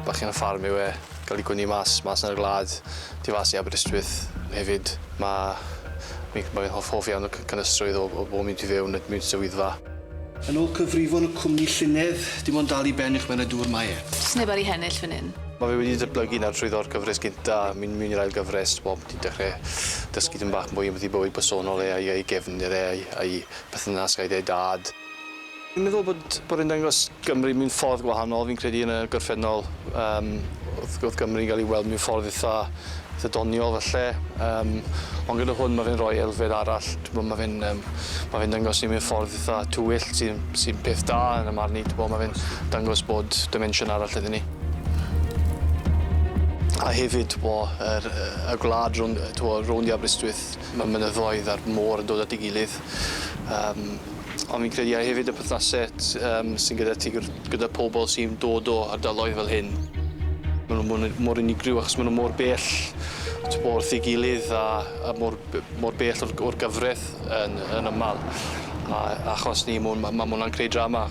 bachgen y ffarm yw gael ei gwni mas yn y glad, difasu Aberystwyth hefyd. Mae'n hoff iawn o cynystrwydd o bod mynd i fewn mewn swyddfa. Yn ôl cyfrifon y cwmni llynedd, dim ond dal i ben i'ch mewn y dŵr mae e. Sneb ar ei hennill fan hyn. Mae fe wedi datblygu nawr trwy'r gyfres gynta, mynd i'r ail gyfres, wedi dechrau dysgu dim bach mwy am beth i bywyd personol a'i gefndir a'i perthynas gyda'i dad. Fi'n meddwl bod e'n dangos Gymru mewn ffordd gwahanol, fi'n credu yn y gorffennol. Oedd Gymru'n cael ei weld mewn ffordd eitha doniol falle. Ond gyda hwn mae fe'n rhoi elfed arall. Mae fe'n dangos ni mewn ffordd eitha tywyll sy'n peth da yn y marn i. Mae fe'n dangos bod dimensiwn arall iddyn ni. A hefyd, y gwlad rownd i Aberystwyth, mae mynyddoedd a'r môr yn dod at ei gilydd. Ond fi'n credu hefyd y perthnasau sy'n gyda pobl sy'n dod o ardaloedd fel hyn. Maen nhw mor unigryw achos maen nhw mor bell wrth ei gilydd a mor bell o'r gyfraith yn ymal. Achos ni, mae hwnna'n creu drama.